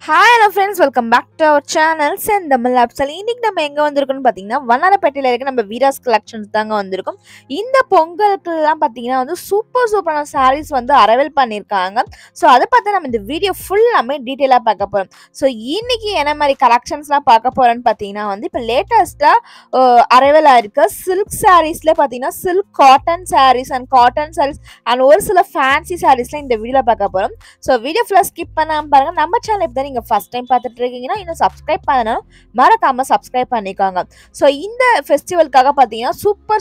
Hi hello friends, welcome back to our channel Senthamizh லாப்ஸல். இன்னைக்கு நம்ம எங்கே வந்திருக்கோம்னு பார்த்தீங்கன்னா வண்ணாரப்பேட்டையில் இருக்க நம்ம வீராஸ் கலெக்ஷன்ஸ் தாங்க வந்திருக்கோம். இந்த பொங்கலுக்குலாம் பார்த்தீங்கன்னா சூப்பரான சாரீஸ் அரைவல் பண்ணியிருக்காங்க. ஸோ அதை பார்த்து நம்ம இந்த வீடியோ ஃபுல்லாமே டீட்டெயிலாக பார்க்க போகிறோம். ஸோ இன்னைக்கு என்ன மாதிரி கலெக்ஷன்ஸ்லாம் பார்க்க போகிறோன்னு பார்த்தீங்கன்னா இப்போ லேட்டஸ்ட்டாக அரைவல் ஆயிருக்க சில்க் சாரீஸில் பார்த்தீங்கன்னா சில்க் காட்டன் சாரீஸ் அண்ட் ஒரு சில ஃபேன்சி சாரீஸ்லாம் இந்த வீடியோவில் பார்க்க போகிறோம். ஸோ வீடியோ ஃபுல்லாக ஸ்கிப் பண்ணாமல் பாருங்கள். நம்ம சேனல் இப்போ நீங்க ஃபர்ஸ்ட் டைம் பார்த்துட்டு இருக்கீங்கன்னா இன்னும் சப்ஸ்கிரைப் பண்ணணும், மறக்காம சப்ஸ்கிரைப் பண்ணிக்கோங்க. ஸோ இந்த ஃபெஸ்டிவலுக்காக பார்த்தீங்கன்னா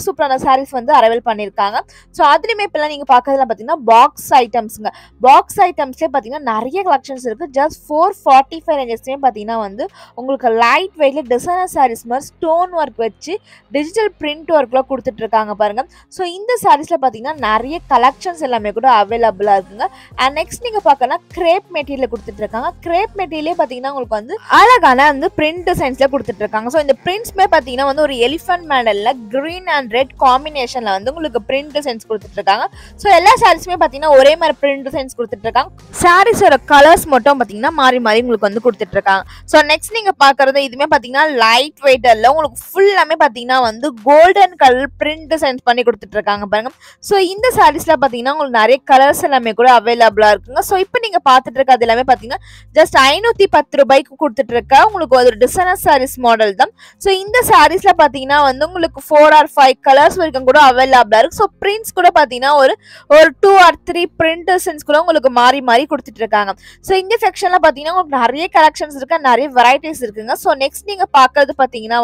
சூப்பரான சாரீஸ் அரைவல் பண்ணியிருக்காங்க. ஸோ அதுலேயுமே இப்பெல்லாம் நீங்கள் பார்க்கறதுல பார்த்தீங்கன்னா பாக்ஸ் ஐட்டம்ஸுங்க. பாக்ஸ் ஐட்டம்ஸ்லேயே பார்த்தீங்கன்னா நிறைய கலெக்ஷன்ஸ் இருக்குது. ஜஸ்ட் 445 ரேஞ்சஸ்லேயும் பார்த்தீங்கன்னா உங்களுக்கு லைட் வெயிட்ல டிசைனர் சாரீஸ் மாதிரி ஸ்டோன் ஒர்க் வச்சு டிஜிட்டல் பிரிண்ட் ஒர்க்லாம் கொடுத்துட்டு இருக்காங்க பாருங்க. ஸோ இந்த சாரீஸில் பார்த்தீங்கன்னா நிறைய கலெக்ஷன்ஸ் எல்லாமே கூட அவைலபிளாக இருக்குங்க. அண்ட் நெக்ஸ்ட் நீங்கள் பார்க்கலாம் கிரேப் மெட்டீரியல் கொடுத்துட்டு இருக்காங்க. கிரேப் மெட்டீரியலே பார்த்தீங்கன்னா உங்களுக்கு அழகான பிரிண்ட் டிசைன்ஸ்ல கொடுத்துட்டு இருக்காங்க. ஸோ இந்த பிரிண்ட்ஸ்மே பார்த்தீங்கன்னா ஒரு எலிஃபென்ட் மாடல்ல கிரீன் அண்ட் ரெட் காம்பினேஷன்ல உங்களுக்கு பிரிண்ட் டிசைன்ஸ் கொடுத்துட்டு இருக்காங்க. ஸோ எல்லா சாரீஸுமே பார்த்தீங்கன்னா ஒரே மாதிரி பிரிண்ட் டிசைன்ஸ் கொடுத்துட்டு இருக்காங்க. சாரீஸோட கலர்ஸ் மட்டும் பார்த்தீங்கன்னா மாறி உங்களுக்கு கொடுத்துட்டு இருக்காங்க. ஸோ நெக்ஸ்ட் நீங்க பாக்குறது இதுமே பார்த்தீங்கன்னா லைட் வெயிட் இல்ல, உங்களுக்கு ஃபுல்லாமே பார்த்தீங்கன்னா கோல்டன் கலர் பிரிண்ட் டிசைன்ஸ் பண்ணி கொடுத்துட்டு இருக்காங்க பாருங்க. ஸோ இந்த சாரீஸ்ல பார்த்தீங்கன்னா உங்களுக்கு நிறைய கலர்ஸ் எல்லாமே கூட அவைலபிளா இருக்குங்க. ஸோ இப்போ நீங்க பார்த்துட்டு இருக்கிறது எல்லாமே பார்த்தீங்கன்னா ஜஸ்ட் 510 ரூபாய்க்கு கொடுத்துட்டு இருக்க உங்களுக்கு ஒரு டிசைனர் சாரீஸ் மாடல் தான். ஸோ இந்த சாரீஸ்ல பாத்தீங்கன்னா உங்களுக்கு 4 or 5 கலர்ஸ் வரைக்கும் கூட அவைலபிளா இருக்கு. ஸோ பிரிண்ட்ஸ் கூட பாத்தீங்கன்னா ஒரு 2 or 3 பிரிண்ட் டிசைன்ஸ் கூட உங்களுக்கு மாறி கொடுத்துட்டு இருக்காங்க. ஸோ இந்த செக்ஷன்ல பாத்தீங்கன்னா உங்களுக்கு நிறைய கலெக்ஷன்ஸ் இருக்கு, நிறைய வெரைட்டிஸ் இருக்குங்க. ஸோ நெக்ஸ்ட் நீங்க பாக்குறது பாத்தீங்கன்னா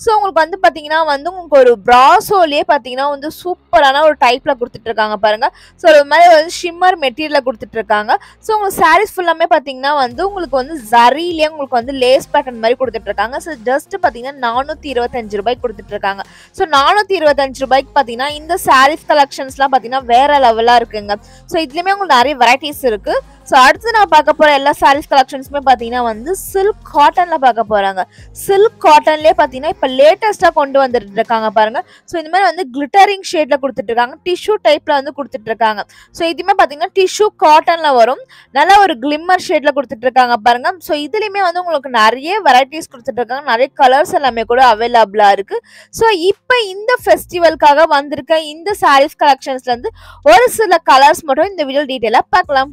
ஸோ உங்களுக்கு பாத்தீங்கன்னா உங்களுக்கு ஒரு பிராசோலயே பாத்தீங்கன்னா சூப்பரான ஒரு டைப்ல கொடுத்துட்டு இருக்காங்க பாருங்க. ஸோ ஒரு மாதிரி ஷிம்மர் மெட்டீரியல் கொடுத்துட்டு இருக்காங்க. ஸோ உங்களுக்கு சாரீஸ் ஃபுல்லாமே பாத்தீங்கன்னா உங்களுக்கு ஜரியிலே உங்களுக்கு லேஸ் பேட்டர்ன் மாதிரி கொடுத்துட்டு இருக்காங்க. ஸோ ஜஸ்ட் பாத்தீங்கன்னா 425 ரூபாய்க்கு கொடுத்துட்டு இருக்காங்க. ஸோ 425 ரூபாய்க்கு பாத்தீங்கன்னா இந்த சாரீஸ் கலெக்ஷன்ஸ்லாம் பாத்தீங்கன்னா வேற லெவலா இருக்குங்க. ஸோ இதுலயுமே உங்களுக்கு நிறைய வெரைட்டிஸ் இருக்கு. ஸோ அடுத்து நான் பார்க்க போற எல்லா சாரீஸ் கலெக்ஷன்ஸுமே பாத்தீங்கன்னா சில்க் காட்டன்ல பார்க்க போறாங்க. சில்க் காட்டன்லயே பாத்தீங்கன்னா இப்ப லேட்டஸ்டா கொண்டு வந்துட்டு இருக்காங்க பாருங்க. ஸோ இந்த மாதிரி கிளிட்டரிங் ஷேட்ல கொடுத்துட்டு இருக்காங்க, டிஷ்யூ டைப்ல கொடுத்துட்டு இருக்காங்க. ஸோ இதுமே பாத்தீங்கன்னா டிஷ்யூ காட்டன்ல வரும், நல்ல ஒரு கிளிம்மர் ஷேட்ல கொடுத்துட்டு இருக்காங்க பாருங்க. ஸோ இதுலயுமே உங்களுக்கு நிறைய வெரைட்டிஸ் கொடுத்துட்டு இருக்காங்க, நிறைய கலர்ஸ் எல்லாமே கூட அவைலபிளா இருக்கு. ஸோ இப்போ இந்த ஃபெஸ்டிவலுக்காக வந்திருக்க இந்த சாரீஸ் கலெக்ஷன்ஸ்ல ஒரு சில கலர்ஸ் மட்டும் இந்த வீடியோ டீடைலா பார்க்கலாம்.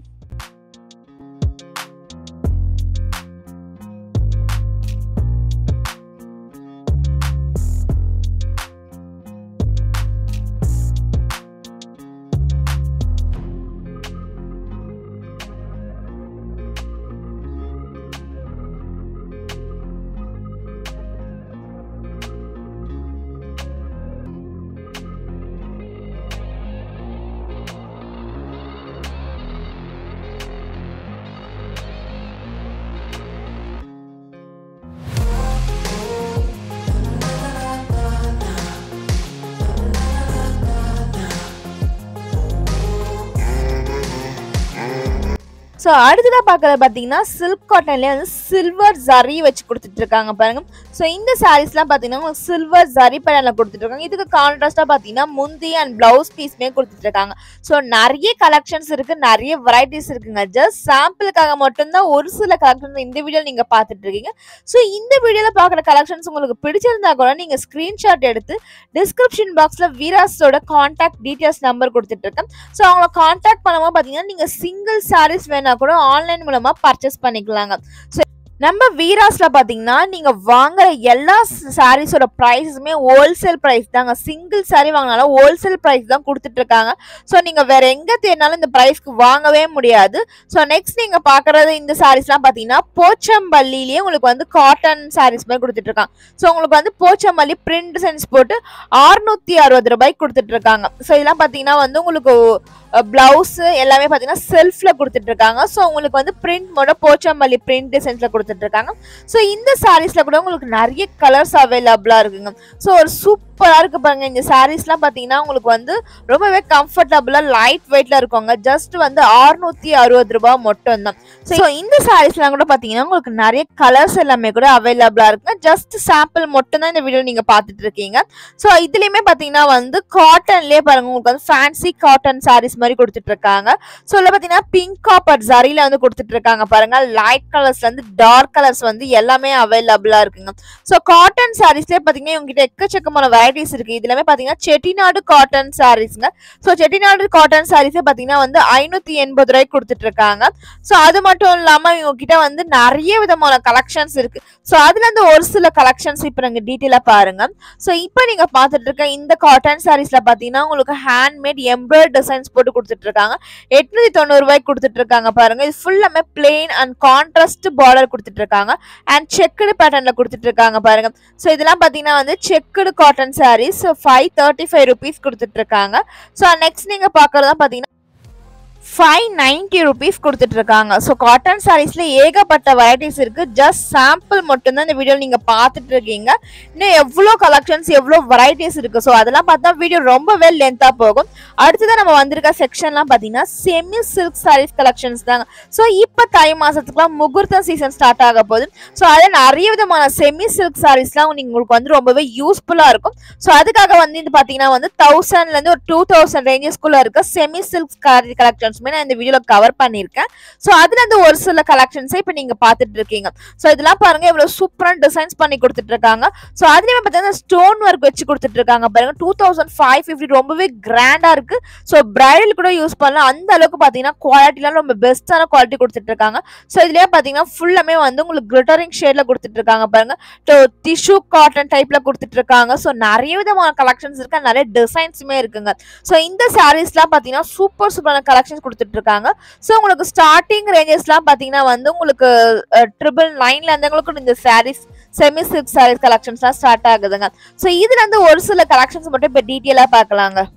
ஸோ அடுத்ததாக பார்க்கறது பார்த்தீங்கன்னா சில்க் காட்டன்லேயே சில்வர் ஜரி வச்சு கொடுத்துட்டு இருக்காங்க பாருங்க. ஸோ இந்த சாரீஸ்லாம் பார்த்தீங்கன்னா உங்களுக்கு சில்வர் ஜரி பேட்டர்ல கொடுத்துட்டு இருக்காங்க. இதுக்கு கான்ட்ராஸ்டாக பார்த்தீங்கன்னா முந்தி அண்ட் பிளவுஸ் பீஸ்மே கொடுத்துட்டு இருக்காங்க. ஸோ நிறைய கலெக்ஷன்ஸ் இருக்கு, நிறைய வெரைட்டிஸ் இருக்குங்க. ஜஸ்ட் சாம்பிளுக்காக மட்டும்தான் ஒரு சில கலெக்ஷன்ஸ் இந்த வீடியோ நீங்க பார்த்துட்டு இருக்கீங்க. ஸோ இந்த வீடியோல பார்க்குற கலெக்ஷன்ஸ் உங்களுக்கு பிடிச்சிருந்தா கூட நீங்க ஸ்கிரீன்ஷாட் எடுத்து டிஸ்கிரிப்ஷன் பாக்ஸ்ல வீராஸோட கான்டாக்ட் டீடைல்ஸ் நம்பர் கொடுத்துட்டு இருக்கேன். ஸோ அவங்களை கான்டாக்ட் பண்ணும்போது பார்த்தீங்கன்னா நீங்க சிங்கிள் சாரீஸ் வேணா கூட ஆன்லைன் மூலமா பர்ச்சேஸ் பண்ணிக்கலாங்க. ஸோ நம்ம வீராஸ்ல பாத்தீங்கன்னா நீங்க வாங்குற எல்லா சாரீஸோட பிரைஸுமே ஹோல்சேல் பிரைஸ் தாங்க. சிங்கிள் சாரீ வாங்கினாலும் ஹோல்சேல் பிரைஸ் தான் கொடுத்துட்டு இருக்காங்க. ஸோ நீங்க வேற எங்க தேடினாலும் இந்த பிரைஸ்க்கு வாங்கவே முடியாது. ஸோ நெக்ஸ்ட் நீங்க பாக்குறது இந்த சாரீஸ்லாம் பாத்தீங்கன்னா போச்சம்பள்ளிலேயே உங்களுக்கு காட்டன் சாரீஸ் மாதிரி கொடுத்துட்டு இருக்காங்க. ஸோ உங்களுக்கு போச்சம்பள்ளி பிரிண்ட் டிசைன்ஸ் போட்டு 660 ரூபாய்க்கு கொடுத்துட்டு இருக்காங்க. ஸோ இதெல்லாம் பாத்தீங்கன்னா உங்களுக்கு பிளவுஸ் எல்லாமே பாத்தீங்கன்னா செல்ஃப்ல கொடுத்துட்டு இருக்காங்க. ஸோ உங்களுக்கு பிரிண்ட் மோட போச்சம்பள்ளி பிரிண்ட் டிசைன்ஸ்ல கொடுத்துட்டு இருக்காங்க. ஸோ இந்த சாரீஸ்ல கூட உங்களுக்கு நிறைய கலர்ஸ் அவைலபிளா இருக்குங்க. ஸோ ஒரு சூப்பரா இருக்கு பாருங்க. இந்த சாரீஸ்லாம் பாத்தீங்கன்னா உங்களுக்கு வந்து ரொம்பவே கம்ஃபர்டபுளா லைட் வெயிட்ல இருக்குங்க. ஜஸ்ட் வந்து ரூ. 660 மட்டும் தான். சோ இந்த சாரீஸ்லாம் கூட பாத்தீங்கன்னா உங்களுக்கு நிறைய கலர்ஸ் எல்லாமே கூட அவைலபிளா இருக்கு. ஜஸ்ட் சாம்பிள் மட்டும் தான் இந்த வீடியோ நீங்க பாத்துட்டு இருக்கீங்க. சோ இதுலயுமே பாத்தீங்கன்னா வந்து காட்டன்லயே பாருங்க உங்களுக்கு வந்து ஃபேன்சி காட்டன் சாரீஸ் மாதிரி கொடுத்துட்டு இருக்காங்க. சோ இதுல பாத்தீங்கன்னா பிங்க் காப்பர் ஜரியில வந்து கொடுத்துட்டு இருக்காங்க பாருங்க. லைட் கலர்ஸ்ல இருந்து டார்க் கலர்ஸ் வந்து எல்லாமே அவைலபிளா இருக்குங்க. சோ காட்டன் சாரீஸ்லயே பாத்தீங்கன்னா இவங்ககிட்ட எக்கச்சக்கமான வெரைட்டிஸ் இருக்கு. இதுலமே பாத்தீங்கன்னா செட்டிநாடு காட்டன் சாரீஸ்ங்க. சோ செட்டிநாடு காட்டன் சாரீஸே பாத்தீங்கன்னா வந்து 580 ரூபாய்க்கு கொடுத்துட்டு இருக்காங்க. சோ அது மட்டும் இல்லாம இவங்க கிட்ட வந்து நிறைய விதமான கலெக்ஷன்ஸ் இருக்கு. சோ அதுல இருந்து ஒரு சில கலெக்ஷன்ஸ் இப்ப நீங்க டீடைலா பாருங்க. சோ இப்ப நீங்க பாத்துட்டு இருக்க இந்த காட்டன் சாரீஸ்ல பாத்தீங்கன்னா உங்களுக்கு ஹேண்ட்மேட் எம்ப்ராய்டரி டிசைன்ஸ் போட்டு கொடுத்துட்டு இருக்காங்க. 890 ரூபாய்க்கு கொடுத்துட்டு இருக்காங்க பாருங்க. இது ஃபுல்லாமே பிளெயின் அண்ட் கான்ட்ராஸ்ட் பார்டர் கொடுத்துட்டு இருக்காங்க அண்ட் செக்குடு பேட்டர்ன்ல கொடுத்துட்டு இருக்காங்க பாருங்க. சோ இதெல்லாம் பாத்தீங்கன்னா வந்து செக்குடு காட்டன் சாரீஸ் 535 rupees கொடுத்துட்டு இருக்காங்க. சோ நெக்ஸ்ட் நீங்க பாக்குறதா பாத்தீங்கன்னா 590 rupees கொடுத்துட்டு இருக்காங்க. ஸோ காட்டன் சாரீஸ்ல ஏகப்பட்ட வெரைட்டிஸ் இருக்கு. ஜஸ்ட் சாம்பிள் மட்டும்தான் இந்த வீடியோ நீங்க பாத்துட்டு இருக்கீங்க. இன்னும் எவ்வளோ கலெக்ஷன்ஸ் எவ்வளோ வெரைட்டிஸ் இருக்கு. ஸோ அதெல்லாம் பார்த்தா வீடியோ ரொம்பவே லென்த்தா போகும். அடுத்ததான் நம்ம வந்திருக்க செக்ஷன்லாம் பார்த்தீங்கன்னா செமி சில்க் சாரீஸ் கலெக்ஷன்ஸ் தாங்க. ஸோ இப்போ தை மாசத்துக்குலாம் முகூர்த்த சீசன் ஸ்டார்ட் ஆக போகுது. ஸோ அதில் நிறைய விதமான செமி சில்க் சாரீஸ்லாம் உங்களுக்கு வந்து ரொம்பவே யூஸ்ஃபுல்லா இருக்கும். ஸோ அதுக்காக வந்து இது பார்த்தீங்கன்னா வந்து 1000ல இருந்து ஒரு 2000 ரேஞ்சஸ்குள்ள இருக்க செமி சில்க் சாரீ கலெக்ஷன்ஸ் நான் இந்த வீடியோல கவர் பண்ணிருக்கேன். சோ அதுல இருந்து ஒரு சில கலெக்ஷன்ஸ் இப்ப நீங்க பாத்துட்டு இருக்கீங்க. சோ இதெல்லாம் பாருங்க எவ்வளவு சூப்பரான டிசைன்ஸ் பண்ணி கொடுத்துட்டு இருக்காங்க. சோ அதுலயே பாத்தீங்கன்னா ஸ்டோன் ஒர்க் வச்சு கொடுத்துட்டு இருக்காங்க பாருங்க. 2550 ரொம்பவே கிராண்டா இருக்கு. சோ பிரைடல் கூட யூஸ் பண்ணலாம். அந்த அளவுக்கு பாத்தீங்கன்னா குவாலிட்டிலாம் ரொம்ப பெஸ்டான குவாலிட்டி கொடுத்துட்டு இருக்காங்க. சோ இதுலயே பாத்தீங்கன்னா ஃபுல்லாமே வந்து உங்களுக்கு கிளிட்டரிங் ஷேட்ல கொடுத்துட்டு இருக்காங்க பாருங்க. டிஷ்யூ காட்டன் டைப்ல கொடுத்துட்டு இருக்காங்க. சோ நிறைய விதமான கலெக்ஷன்ஸ் இருக்கு. நிறைய டிசைன்ஸுமே இருக்குங்க. சோ இந்த சாரீஸ்லாம் பாத்தீங்கன்னா சூப்பரான கலெக்ஷன்ஸ் கொடுத்துட்டு இருக்காங்க. சோ உங்களுக்கு ஸ்டார்டிங் ரேஞ்சஸ்லாம் பாத்தீங்கன்னா வந்து உங்களுக்கு 999ல இருந்து உங்களுக்கு இந்த சாரீஸ் செமி சில்க் சாரீஸ் கலெக்ஷன்ஸ்லாம் ஸ்டார்ட் ஆகுதுங்க. சோ இதுல இருந்து ஒரு சில கலெக்ஷன்ஸ் மட்டும் இப்ப டீடைலா பார்க்கலாங்க.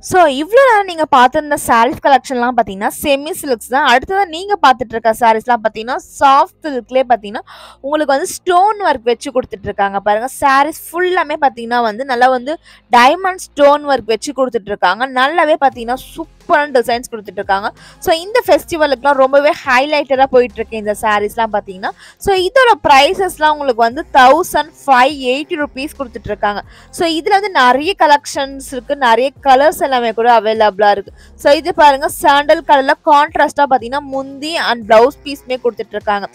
ஸோ இவ்வளோ நேரம் நீங்கள் பார்த்துருந்த சாரீஸ் கலெக்ஷன்லாம் பார்த்தீங்கன்னா செமி சில்க்ஸ் தான். அடுத்ததான் நீங்கள் பார்த்துட்டு இருக்க சாரீஸ்லாம் பார்த்தீங்கன்னா சாஃப்ட் சில்க்லேயே பார்த்தீங்கன்னா உங்களுக்கு வந்து ஸ்டோன் ஒர்க் வச்சு கொடுத்துட்ருக்காங்க பாருங்கள். சாரீஸ் ஃபுல்லாமே பார்த்தீங்கன்னா வந்து நல்லா வந்து டைமண்ட் ஸ்டோன் ஒர்க் வச்சு கொடுத்துட்ருக்காங்க. நல்லாவே பார்த்தீங்கன்னா சூப்பரான டிசைன்ஸ் கொடுத்துட்டு இருக்காங்க. ஸோ இந்த ஃபெஸ்டிவலுக்குலாம் ரொம்பவே ஹைலைட்டடாக போயிட்டு இருக்கு இந்த சாரீஸ்லாம் பார்த்தீங்கன்னா. ஸோ இதோட ப்ரைஸஸ்லாம் உங்களுக்கு வந்து 1580 ருபீஸ் கொடுத்துட்டு இருக்காங்க. ஸோ இதில் வந்து நிறைய கலெக்ஷன்ஸ் இருக்கு, நிறைய கலர்ஸ் எல்லாமே கூட அவைலபிளாக இருக்கு. ஸோ இது பாருங்க சாண்டல் கலர்ல கான்ட்ராஸ்டா பார்த்தீங்கன்னா முந்தி அண்ட் பிளவுஸ் பீஸ்மே கொடுத்துட்டு இருக்காங்க.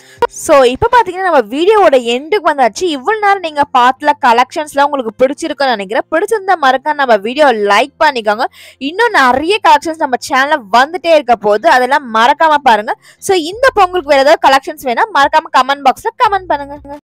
ஸோ இப்போ பார்த்தீங்கன்னா நம்ம வீடியோவோட எண்டுக்கு வந்தாச்சு. இவ்வளவு நேரம் நீங்க பார்த்துல கலெக்ஷன்ஸ்லாம் உங்களுக்கு பிடிச்சிருக்குன்னு நினைக்கிறேன். பிடிச்சிருந்தா மறக்காம நம்ம வீடியோ லைக் பண்ணிக்கோங்க. இன்னும் நிறைய கலெக்ஷன்ஸ் நம்ம சேனல்ல வந்துட்டே இருக்க போது அதெல்லாம் மறக்காம பாருங்க. ஸோ இந்த பொங்கலுக்கு வேற ஏதாவது கலெக்ஷன்ஸ் வேணா மறக்காம கமெண்ட் பாக்ஸ்ல கமெண்ட் பண்ணுங்க.